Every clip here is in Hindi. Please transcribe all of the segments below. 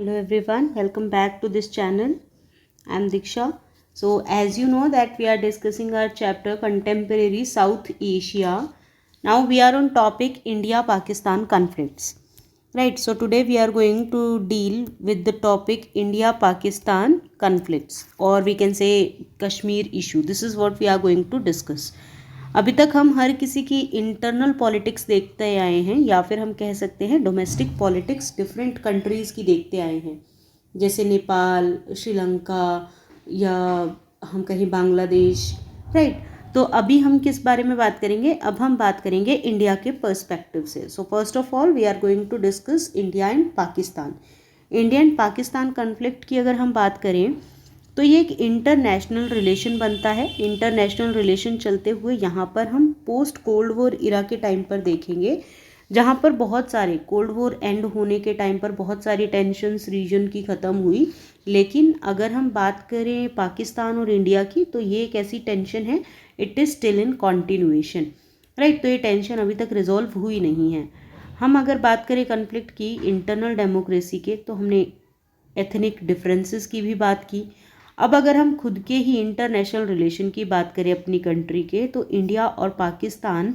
Hello everyone, welcome back to this channel. I am Diksha. So as you know that we are discussing our chapter Contemporary South Asia. Now we are on topic India-Pakistan conflicts. Right, so today we are going to deal with the topic India-Pakistan conflicts, or we can say Kashmir issue. This is what we are going to discuss. अभी तक हम हर किसी की इंटरनल पॉलिटिक्स देखते आए हैं, या फिर हम कह सकते हैं डोमेस्टिक पॉलिटिक्स डिफरेंट कंट्रीज़ की देखते आए हैं, जैसे नेपाल, श्रीलंका, या हम कहें बांग्लादेश, राइट। तो अभी हम किस बारे में बात करेंगे? अब हम बात करेंगे इंडिया के पर्सपेक्टिव से। So first of all we are going to discuss India and Pakistan. India and Pakistan conflict की अगर हम बात करें तो ये एक इंटरनेशनल रिलेशन बनता है। इंटरनेशनल रिलेशन चलते हुए यहाँ पर हम पोस्ट कोल्ड वॉर इरा के टाइम पर देखेंगे, जहाँ पर बहुत सारे कोल्ड वॉर एंड होने के टाइम पर बहुत सारी टेंशन्स रीजन की ख़त्म हुई। लेकिन अगर हम बात करें पाकिस्तान और इंडिया की, तो ये एक ऐसी टेंशन है, it is still in continuation, right. तो ये टेंशन अभी तक रिजॉल्व हुई नहीं है। हम अगर बात करें कन्फ्लिक्ट की इंटरनल डेमोक्रेसी के, तो हमने एथनिक डिफरेंसेस की भी बात की। अब अगर हम खुद के ही इंटरनेशनल रिलेशन की बात करें अपनी कंट्री के, तो इंडिया और पाकिस्तान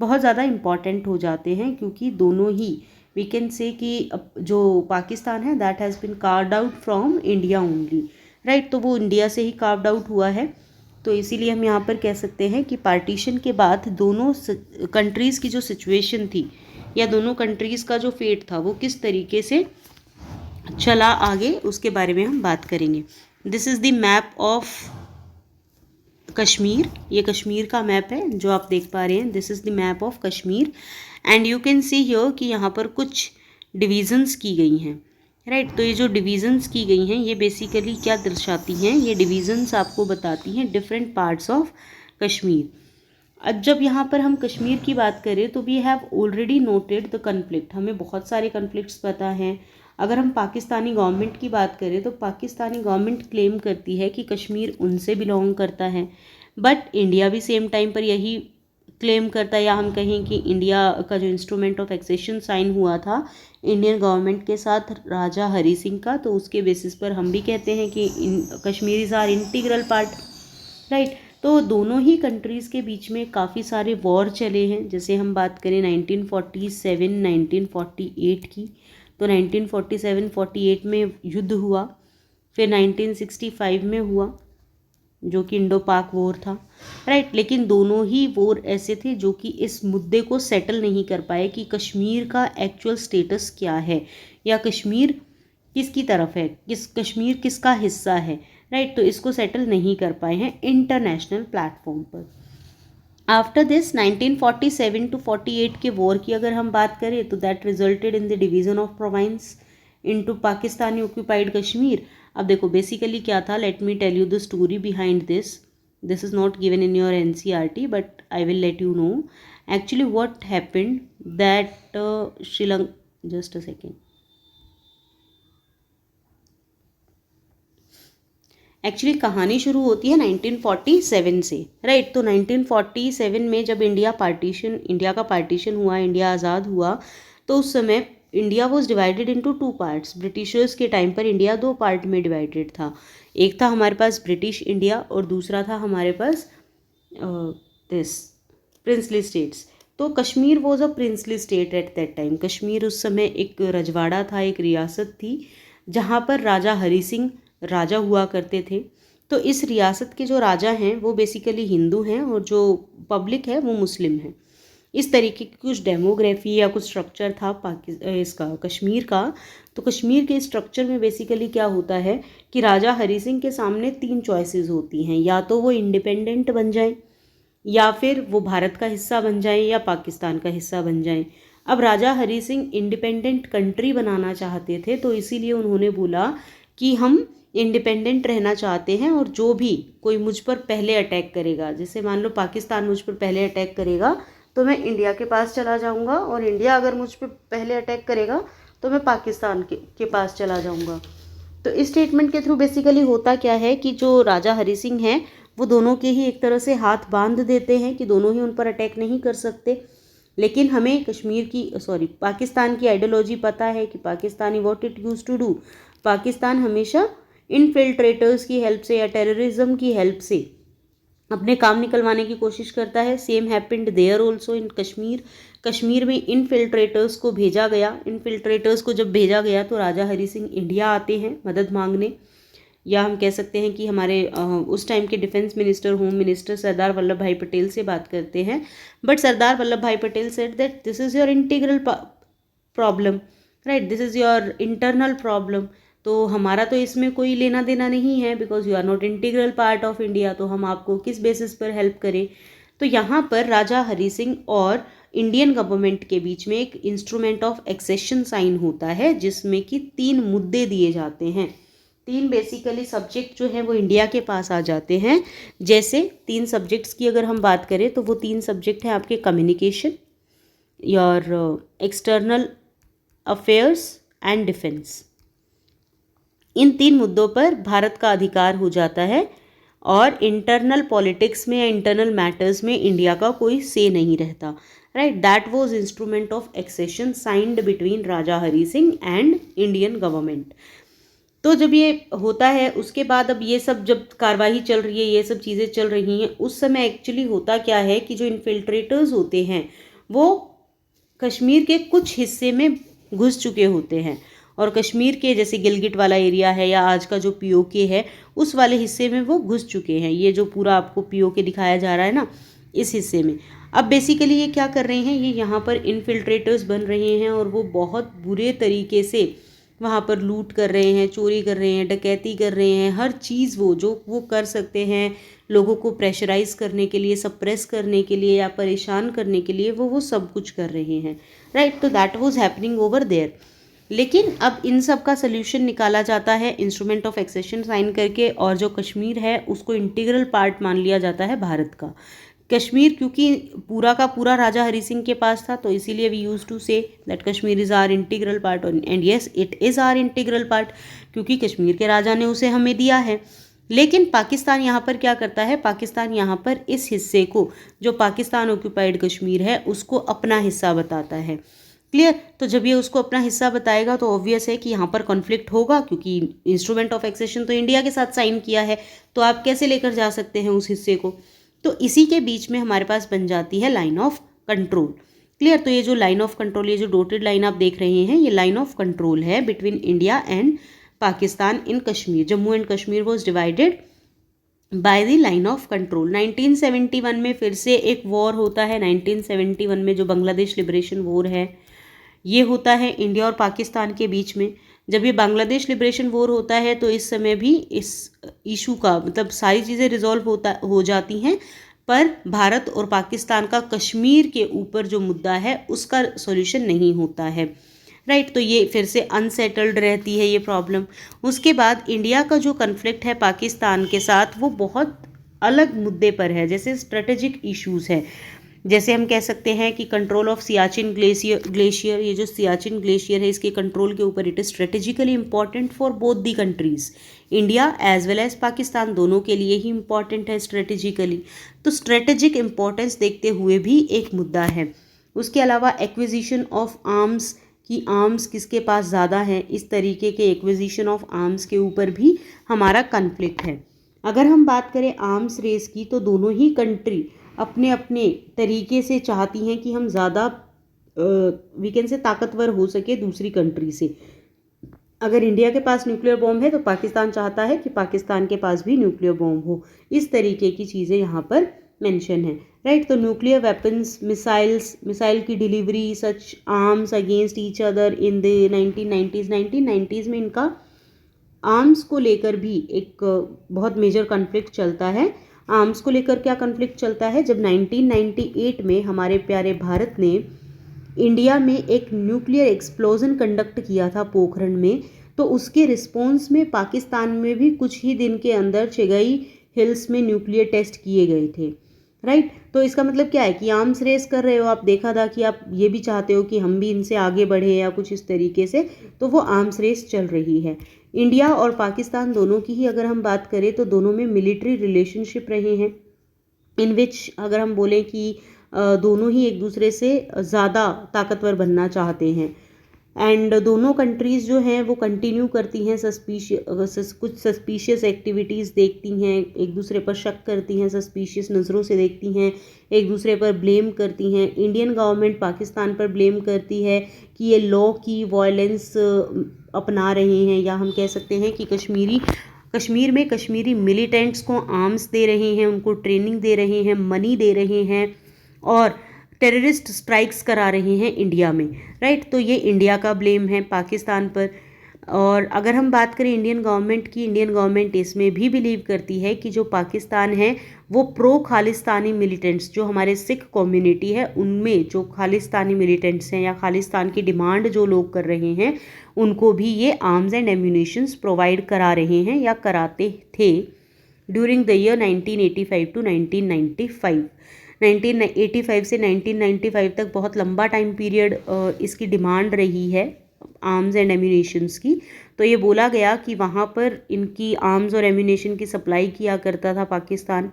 बहुत ज़्यादा इम्पॉर्टेंट हो जाते हैं, क्योंकि दोनों ही वी कैन से कि जो पाकिस्तान है that has been carved out from India only, right. तो वो इंडिया से ही कार्व्ड आउट हुआ है। तो इसीलिए हम यहाँ पर कह सकते हैं कि पार्टीशन के बाद दोनों कंट्रीज़ की जो सिचुएशन थी, या दोनों कंट्रीज़ का जो फेट था, वो किस तरीके से चला आगे, उसके बारे में हम बात करेंगे। This is the map of Kashmir. ये कश्मीर का मैप है जो आप देख पा रहे हैं। This is the map of Kashmir and you can see here कि यहाँ पर कुछ डिविजन्स की गई हैं, राइट। तो ये जो डिविजन्स की गई हैं, ये बेसिकली क्या दर्शाती हैं? ये डिविजन्स आपको बताती हैं डिफरेंट पार्ट्स ऑफ कश्मीर। अब जब यहाँ पर हम कश्मीर की बात करें तो we have already noted the conflict. हमें बहुत सारे कन्फ्लिक्ट्स पता हैं। अगर हम पाकिस्तानी गवर्नमेंट की बात करें तो पाकिस्तानी गवर्नमेंट क्लेम करती है कि कश्मीर उनसे बिलोंग करता है, बट इंडिया भी सेम टाइम पर यही क्लेम करता है। या हम कहें कि इंडिया का जो इंस्ट्रूमेंट ऑफ एक्सेशन साइन हुआ था इंडियन गवर्नमेंट के साथ राजा हरी सिंह का, तो उसके बेसिस पर हम भी कहते हैं कि Kashmir is our integral part, right. तो दोनों ही कंट्रीज़ के बीच में काफ़ी सारे वॉर चले हैं। जैसे हम बात करें 1947 1948 की, तो 1947-48 में युद्ध हुआ। फिर 1965 में हुआ, जो कि इंडो पाक वॉर था, राइट। लेकिन दोनों ही वॉर ऐसे थे जो कि इस मुद्दे को सेटल नहीं कर पाए कि कश्मीर का एक्चुअल स्टेटस क्या है, या कश्मीर किसकी तरफ है, कश्मीर किसका हिस्सा है, राइट। तो इसको सेटल नहीं कर पाए हैं इंटरनेशनल प्लेटफॉर्म पर। आफ्टर दिस 1947-48 के वॉर की अगर हम बात करें तो that resulted in the division of province into Pakistani occupied Kashmir. अब देखो बेसिकली क्या था, let me tell you the story behind this. This is not given in your NCERT, but I will let you know actually what happened that Sri Lanka, just a second. Actually कहानी शुरू होती है 1947 से, राइट। तो 1947 में जब इंडिया का पार्टीशन हुआ, इंडिया आज़ाद हुआ, तो उस समय India was divided into 2 parts. Britishers के टाइम पर इंडिया 2 पार्ट में डिवाइडेड था। एक था हमारे पास ब्रिटिश इंडिया और दूसरा था हमारे पास दिस प्रिंसली स्टेट्स। तो Kashmir was a princely state at that time. Kashmir उस समय एक रजवाड़ा था, एक रियासत थी, जहाँ पर राजा हरी सिंह राजा हुआ करते थे। तो इस रियासत के जो राजा हैं वो बेसिकली हिंदू हैं और जो पब्लिक है वो मुस्लिम है। इस तरीके की कुछ डेमोग्राफी या कुछ स्ट्रक्चर था इसका कश्मीर का। तो कश्मीर के स्ट्रक्चर में बेसिकली क्या होता है कि राजा हरी सिंह के सामने 3 चॉइसेस होती हैं, या तो वो इंडिपेंडेंट बन जाएं, या फिर वो भारत का हिस्सा बन जाएं, या पाकिस्तान का हिस्सा बन जाएं। अब राजा हरी सिंह इंडिपेंडेंट कंट्री बनाना चाहते थे, तो इसीलिए उन्होंने बोला कि हम इंडिपेंडेंट रहना चाहते हैं, और जो भी कोई मुझ पर पहले अटैक करेगा, जैसे मान लो पाकिस्तान मुझ पर पहले अटैक करेगा तो मैं इंडिया के पास चला जाऊंगा, और इंडिया अगर मुझ पर पहले अटैक करेगा तो मैं पाकिस्तान के पास चला जाऊंगा। तो इस स्टेटमेंट के थ्रू बेसिकली होता क्या है कि जो राजा हरी सिंह हैं वो दोनों के ही एक तरह से हाथ बांध देते हैं कि दोनों ही उन पर अटैक नहीं कर सकते। लेकिन हमें पाकिस्तान की आइडियोलॉजी पता है कि Pakistani what it use to do, Pakistan हमेशा इनफिल्ट्रेटर्स की हेल्प से या टेररिज्म की हेल्प से अपने काम निकलवाने की कोशिश करता है। Same happened there also in Kashmir. Kashmir में इनफिल्ट्रेटर्स को भेजा गया। इनफिल्ट्रेटर्स को जब भेजा गया तो राजा हरि सिंह इंडिया आते हैं मदद मांगने, या हम कह सकते हैं कि हमारे उस टाइम के डिफेंस मिनिस्टर, होम मिनिस्टर सरदार वल्लभ भाई पटेल से बात करते हैं। But Sardar Vallabh Bhai Patel said that this is your integral problem, right, this is your internal problem. तो हमारा तो इसमें कोई लेना देना नहीं है, because you are not integral part of India, तो हम आपको किस बेसिस पर हेल्प करें। तो यहाँ पर राजा हरि सिंह और इंडियन गवर्नमेंट के बीच में एक इंस्ट्रूमेंट ऑफ एक्सेशन साइन होता है, जिसमें कि 3 मुद्दे दिए जाते हैं। 3 बेसिकली सब्जेक्ट जो हैं वो इंडिया के पास आ जाते हैं। जैसे 3 सब्जेक्ट्स की अगर हम बात करें तो वो 3 सब्जेक्ट हैं आपके communication, your external affairs and defence. इन 3 मुद्दों पर भारत का अधिकार हो जाता है और इंटरनल पॉलिटिक्स में या इंटरनल मैटर्स में इंडिया का कोई से नहीं रहता, right. That was instrument of accession signed between Raja Hari Singh and Indian government. तो जब ये होता है उसके बाद अब ये सब जब कार्रवाई चल रही है, ये सब चीज़ें चल रही हैं, उस समय एक्चुअली होता क्या है कि जो इन्फिल्ट्रेटर्स होते हैं वो कश्मीर के कुछ हिस्से में घुस चुके होते हैं, और कश्मीर के जैसे गिलगिट वाला एरिया है या आज का जो पीओके है उस वाले हिस्से में वो घुस चुके हैं। ये जो पूरा आपको पीओके दिखाया जा रहा है ना, इस हिस्से में अब बेसिकली ये क्या कर रहे हैं, ये यहाँ पर इन्फिल्ट्रेटर्स बन रहे हैं और वो बहुत बुरे तरीके से वहाँ पर लूट कर रहे हैं, चोरी कर रहे हैं, डकैती कर रहे हैं, हर चीज़ वो कर सकते हैं लोगों को प्रेशराइज करने के लिए, सप्रेस करने के लिए या परेशान करने के लिए, वो सब कुछ कर रहे हैं, राइट। तो that was happening over there. लेकिन अब इन सब का सोल्यूशन निकाला जाता है इंस्ट्रूमेंट ऑफ एक्सेशन साइन करके, और जो कश्मीर है उसको इंटीग्रल पार्ट मान लिया जाता है भारत का। कश्मीर क्योंकि पूरा का पूरा राजा हरि सिंह के पास था, तो इसीलिए we use to say that Kashmir is our integral part, and yes it is our integral part, क्योंकि कश्मीर के राजा ने उसे हमें दिया है। लेकिन पाकिस्तान यहाँ पर क्या करता है, पाकिस्तान यहाँ पर इस हिस्से को जो पाकिस्तान ऑक्यूपाइड कश्मीर है उसको अपना हिस्सा बताता है। क्लियर। तो जब ये उसको अपना हिस्सा बताएगा तो ऑब्वियस है कि यहाँ पर कॉन्फ्लिक्ट होगा, क्योंकि इंस्ट्रूमेंट ऑफ एक्सेशन तो इंडिया के साथ साइन किया है, तो आप कैसे लेकर जा सकते हैं उस हिस्से को। तो इसी के बीच में हमारे पास बन जाती है लाइन ऑफ कंट्रोल। क्लियर। तो ये जो लाइन ऑफ कंट्रोल, ये जो डॉटेड लाइन आप देख रहे हैं, ये लाइन ऑफ कंट्रोल है between India and Pakistan in Kashmir. Jammu and Kashmir was divided by the line of control. 1971 में फिर से एक वॉर होता है। 1971 में जो बांग्लादेश लिबरेशन वॉर है, ये होता है इंडिया और पाकिस्तान के बीच में। जब ये बांग्लादेश लिबरेशन वॉर होता है तो इस समय भी इस इशू का मतलब सारी चीज़ें रिजॉल्व हो जाती हैं, पर भारत और पाकिस्तान का कश्मीर के ऊपर जो मुद्दा है उसका सॉल्यूशन नहीं होता है, राइट। तो ये फिर से अनसेटल्ड रहती है ये प्रॉब्लम। उसके बाद इंडिया का जो कन्फ्लिक्ट है पाकिस्तान के साथ वो बहुत अलग मुद्दे पर है, जैसे स्ट्रेटेजिक इश्यूज़ है। जैसे हम कह सकते हैं कि कंट्रोल ऑफ सियाचिन ग्लेशियर, ये जो सियाचिन ग्लेशियर है इसके कंट्रोल के ऊपर it is strategically important for both the countries, India as well as Pakistan, दोनों के लिए ही इंपॉर्टेंट है स्ट्रेटेजिकली। तो स्ट्रेटेजिक इंपॉर्टेंस देखते हुए भी एक मुद्दा है। उसके अलावा एक्विजिशन ऑफ आर्म्स, कि आर्म्स किसके पास ज़्यादा है, इस तरीके के एक्विजिशन ऑफ आर्म्स के ऊपर भी हमारा कन्फ्लिक्ट है। अगर हम बात करें आर्म्स रेस की, तो दोनों ही कंट्री अपने अपने तरीके से चाहती हैं कि हम ज़्यादा वीकेंड से ताकतवर हो सके दूसरी कंट्री से। अगर इंडिया के पास न्यूक्लियर बॉम्ब है तो पाकिस्तान चाहता है कि पाकिस्तान के पास भी न्यूक्लियर बॉम्ब हो। इस तरीके की चीज़ें यहाँ पर मेंशन है, राइट। तो न्यूक्लियर वेपन्स, मिसाइल की delivery, such arms against each other in the 1990s में इनका आर्म्स को लेकर भी एक बहुत मेजर कॉन्फ्लिक्ट चलता है। आर्म्स को लेकर क्या कॉन्फ्लिक्ट चलता है, जब 1998 में हमारे प्यारे भारत ने इंडिया में एक न्यूक्लियर एक्सप्लोजन कंडक्ट किया था पोखरण में, तो उसके रिस्पॉन्स में पाकिस्तान में भी कुछ ही दिन के अंदर चिगई हिल्स में न्यूक्लियर टेस्ट किए गए थे, राइट। तो इसका मतलब क्या है कि आर्म्स रेस कर रहे हो आप, देखा था कि आप ये भी चाहते हो कि हम भी इनसे आगे बढ़े या कुछ इस तरीके से, तो वो आर्म्स रेस चल रही है। इंडिया और पाकिस्तान दोनों की ही अगर हम बात करें तो दोनों में मिलिट्री रिलेशनशिप रहे हैं, इन विच अगर हम बोलें कि दोनों ही एक दूसरे से ज़्यादा ताकतवर बनना चाहते हैं। एंड दोनों कंट्रीज़ जो हैं वो कंटिन्यू करती हैं कुछ सस्पिशियस एक्टिविटीज़ देखती हैं, एक दूसरे पर शक करती हैं, सस्पिशियस नज़रों से देखती हैं, एक दूसरे पर ब्लेम करती हैं। इंडियन गवर्नमेंट पाकिस्तान पर ब्लेम करती है कि ये लॉ की वायलेंस अपना रहे हैं, या हम कह सकते हैं कि कश्मीर में कश्मीरी मिलिटेंट्स को आर्म्स दे रहे हैं, उनको ट्रेनिंग दे रहे हैं, मनी दे रहे हैं और टेररिस्ट स्ट्राइक्स करा रहे हैं इंडिया में, राइट। तो ये इंडिया का ब्लेम है पाकिस्तान पर। और अगर हम बात करें इंडियन गवर्नमेंट की, इंडियन गवर्नमेंट इसमें भी बिलीव करती है कि जो पाकिस्तान है वो प्रो खालिस्तानी मिलिटेंट्स, जो हमारे सिख कम्युनिटी है उनमें जो खालिस्तानी मिलिटेंट्स हैं या खालिस्तान की डिमांड जो लोग कर रहे हैं, उनको भी ये आर्म्स एंड एम्यूनिशंस प्रोवाइड करा रहे हैं या कराते थे ड्यूरिंग द ईयर 1985 टू 1995। 1985 से 1995 तक बहुत लंबा टाइम पीरियड इसकी डिमांड रही है आर्म्स एंड एम्यूनेशंस की। तो ये बोला गया कि वहाँ पर इनकी आर्म्स और एम्यूनेशन की सप्लाई किया करता था पाकिस्तान।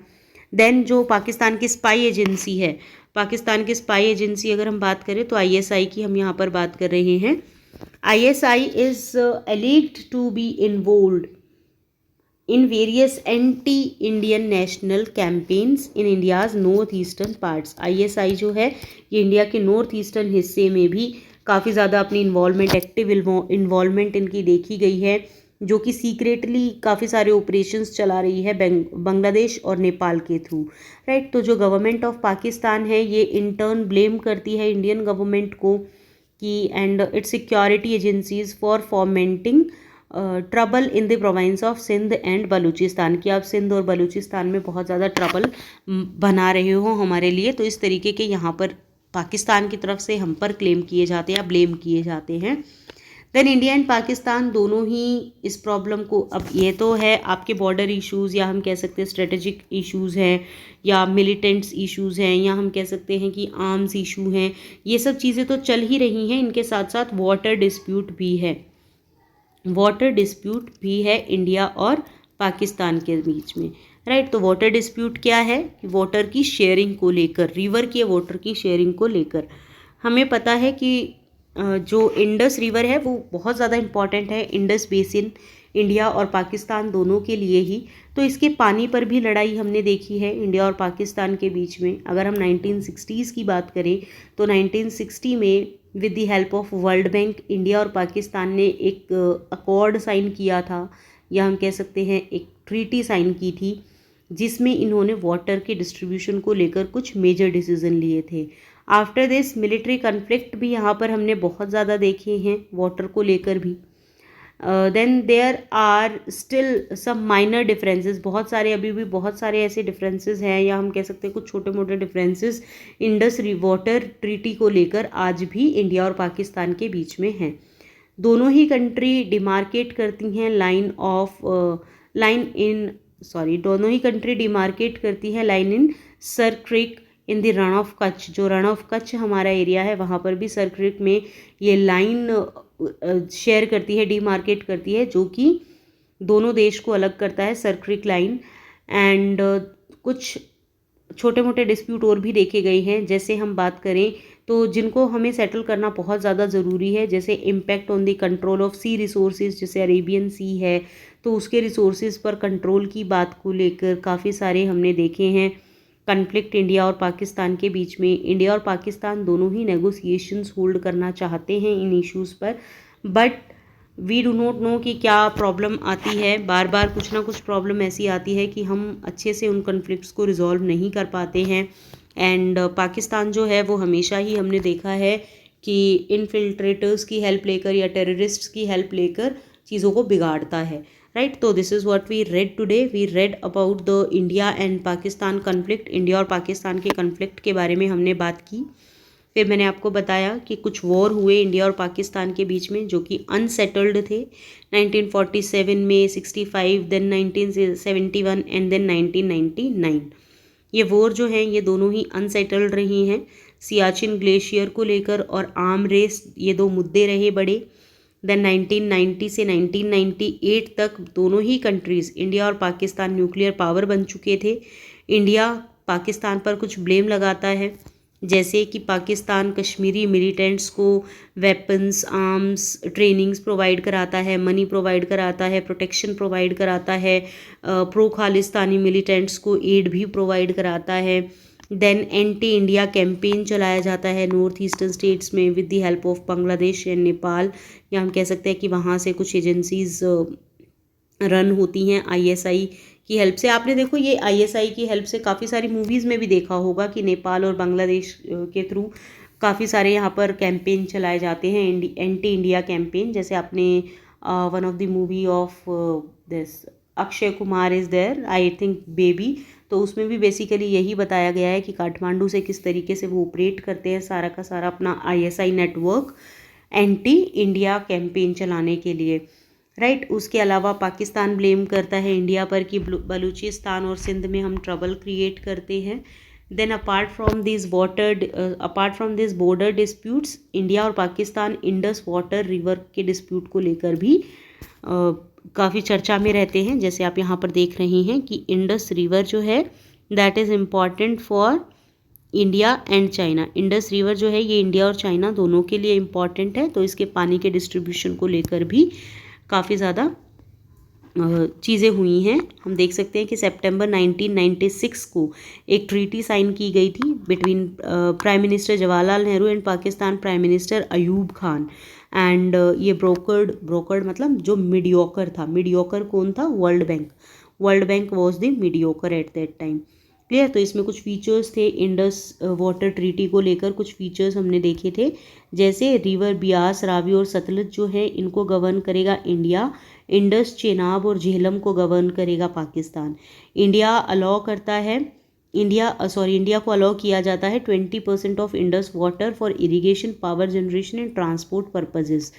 देन जो पाकिस्तान की स्पाई एजेंसी है, पाकिस्तान की स्पाई एजेंसी अगर हम बात करें तो ISI की हम यहाँ पर बात कर रहे हैं। ISI is alleged to be involved in various anti-Indian national campaigns in India's north eastern parts। ISI जो है ये इंडिया के नॉर्थ ईस्टर्न हिस्से में भी काफ़ी ज़्यादा अपनी इन्वॉल्वमेंट, एक्टिव इन्वॉल्वमेंट इनकी देखी गई है, जो कि सीक्रेटली काफ़ी सारे ऑपरेशंस चला रही है बांग्लादेश और नेपाल के थ्रू, राइट। तो जो गवर्नमेंट ऑफ पाकिस्तान है ये इन टर्न ब्लेम करती है इंडियन गवर्नमेंट को कि and its security agencies for fomenting trouble in the province of Sindh and Balochistan, कि आप सिंध और बलूचिस्तान में बहुत ज़्यादा ट्रबल बना रहे हो हमारे लिए। तो इस तरीके के यहाँ पर पाकिस्तान की तरफ से हम पर क्लेम किए जाते हैं या ब्लेम किए जाते हैं। देन इंडिया एंड पाकिस्तान दोनों ही इस प्रॉब्लम को, अब ये तो है आपके बॉर्डर इश्यूज़ या हम कह सकते हैं स्ट्रेटेजिक इश्यूज़ हैं या मिलिटेंट्स इश्यूज़ हैं या हम कह सकते हैं कि आर्म्स इशू हैं, ये सब चीज़ें तो चल ही रही हैं। इनके साथ साथ वाटर डिस्प्यूट भी है, वाटर डिस्प्यूट भी है इंडिया और पाकिस्तान के बीच में, राइट। तो वाटर डिस्प्यूट क्या है कि वाटर की शेयरिंग को लेकर, रिवर के वाटर की शेयरिंग को लेकर हमें पता है कि जो इंडस रिवर है वो बहुत ज़्यादा इम्पॉर्टेंट है, इंडस बेसिन इंडिया और पाकिस्तान दोनों के लिए ही। तो इसके पानी पर भी लड़ाई हमने देखी है इंडिया और पाकिस्तान के बीच में। अगर हम 1960s की बात करें तो 1960 में with the help of world bank India और पाकिस्तान ने एक अकॉर्ड साइन किया था, या हम कह सकते हैं एक ट्रीटी साइन की थी, जिसमें इन्होंने वाटर के डिस्ट्रीब्यूशन को लेकर कुछ मेजर डिसीजन लिए थे। आफ्टर दिस मिलिट्री कन्फ्लिक्ट भी यहाँ पर हमने बहुत ज़्यादा देखे हैं वाटर को लेकर भी। Then there are still some minor differences, बहुत सारे अभी भी बहुत सारे ऐसे डिफरेंसेस हैं या हम कह सकते हैं कुछ छोटे मोटे डिफरेंसेस इंडस वाटर ट्रीटी को लेकर आज भी इंडिया और पाकिस्तान के बीच में हैं। दोनों ही कंट्री डिमार्केट करती हैं दोनों ही कंट्री डिमार्केट करती हैं line in Sir Creek in the Rann of Kutch. जो रण ऑफ कच्छ हमारा एरिया है वहाँ पर भी सर क्रिक में ये लाइन शेयर करती है, डिमार्केट करती है, जो कि दोनों देश को अलग करता है, सर क्रिक लाइन। एंड कुछ छोटे मोटे डिस्प्यूट और भी देखे गए हैं, जैसे हम बात करें तो जिनको हमें सेटल करना बहुत ज़्यादा ज़रूरी है, जैसे impact on the control of sea resources, जैसे अरेबियन सी है तो उसके रिसोर्सेज पर कंट्रोल की बात को लेकर काफ़ी सारे हमने देखे हैं कन्फ्लिक्ट इंडिया और पाकिस्तान के बीच में। इंडिया और पाकिस्तान दोनों ही नेगोशिएशंस होल्ड करना चाहते हैं इन इश्यूज़ पर, but we do not know कि क्या प्रॉब्लम आती है। बार बार कुछ ना कुछ प्रॉब्लम ऐसी आती है कि हम अच्छे से उन कन्फ्लिक्ट्स को रिजॉल्व नहीं कर पाते हैं। एंड पाकिस्तान जो है वो हमेशा ही हमने देखा है कि इनफिल्ट्रेटर्स की हेल्प लेकर या टेररिस्ट्स की हेल्प लेकर चीज़ों को बिगाड़ता है, राइट। तो this is what we read today. We read about the India and Pakistan conflict, India और पाकिस्तान के कन्फ्लिक्ट के बारे में हमने बात की। फिर मैंने आपको बताया कि कुछ वॉर हुए इंडिया और पाकिस्तान के बीच में जो कि अनसेटल्ड थे, 1947 में, 65, देन 1971 एंड देन 1999। ये वॉर जो हैं ये दोनों ही अनसेटल्ड रही हैं। सियाचिन ग्लेशियर को लेकर और आर्म रेस ये दो मुद्दे रहे बड़े। देन 1990 से 1998 तक दोनों ही कंट्रीज़ इंडिया और पाकिस्तान न्यूक्लियर पावर बन चुके थे। इंडिया पाकिस्तान पर कुछ ब्लेम लगाता है जैसे कि पाकिस्तान कश्मीरी मिलिटेंट्स को वेपन्स, आर्म्स, ट्रेनिंग्स प्रोवाइड कराता है, मनी प्रोवाइड कराता है, प्रोटेक्शन प्रोवाइड कराता है, प्रो खालिस्तानी मिलिटेंट्स को एड भी प्रोवाइड कराता है। देन एंटी इंडिया कैंपेन चलाया जाता है नॉर्थ ईस्टर्न स्टेट्स में with the help of Bangladesh and Nepal, या हम कह सकते हैं कि वहाँ से कुछ एजेंसीज रन होती हैं आईएसआई की हेल्प से। आपने देखो ये आईएसआई की हेल्प से काफ़ी सारी मूवीज़ में भी देखा होगा कि नेपाल और बांग्लादेश के थ्रू काफ़ी सारे यहाँ पर कैंपेन चलाए जाते हैं, एंटी इंडिया कैंपेन। जैसे आपने one of the movie of this Akshay Kumar is there, I think Baby, तो उसमें भी बेसिकली यही बताया गया है कि काठमांडू से किस तरीके से वो ऑपरेट करते हैं सारा का सारा अपना ISI network anti India campaign चलाने के लिए, राइट। उसके अलावा पाकिस्तान ब्लेम करता है इंडिया पर कि बलूचिस्तान और सिंध में हम ट्रबल क्रिएट करते हैं। Then apart from this border disputes, India और पाकिस्तान इंडस वाटर रिवर के डिस्प्यूट को लेकर भी काफ़ी चर्चा में रहते हैं। जैसे आप यहाँ पर देख रहे हैं कि इंडस रिवर जो है that is important for India and China. Indus river जो है ये इंडिया और चाइना दोनों के लिए इम्पॉर्टेंट है, तो इसके पानी के डिस्ट्रीब्यूशन को लेकर भी काफ़ी ज़्यादा चीज़ें हुई हैं। हम देख सकते हैं कि सितंबर 1996 को एक ट्रीटी साइन की गई थी between prime minister Jawaharlal Nehru and Pakistan prime minister Ayub Khan. And ये ब्रोकर्ड मतलब जो मीडियोकर था, मीडियोकर कौन था? World bank was the mediocre eight that time. Clear. तो इसमें कुछ फीचर्स थे इंडस वाटर ट्रीटी को लेकर, कुछ फीचर्स हमने देखे थे, जैसे रिवर ब्यास, रावी और सतलज जो है इनको गवर्न करेगा इंडिया, इंडस, चेनाब और झेलम को गवर्न करेगा पाकिस्तान। इंडिया को अलाउ किया जाता है 20% of Indus water for irrigation, power generation and transport purposes.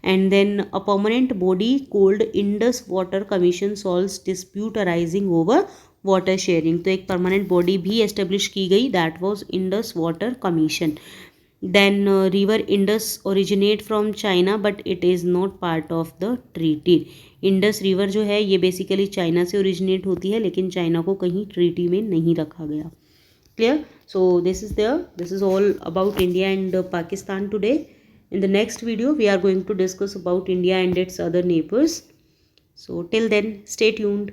And then a permanent body called Indus water commission solves dispute arising over water sharing. तो एक परमानेंट बॉडी भी एस्टेब्लिश की गई, that was Indus water commission. Then river Indus originate from China but it is not part of the treaty. Indus river जो है ये बेसिकली चाइना से ओरिजिनेट होती है, लेकिन चाइना को कहीं ट्रीटी में नहीं रखा गया। Clear. So this is all about India and Pakistan today. In the next video we are going to discuss about India and its other neighbors. So till then, stay tuned.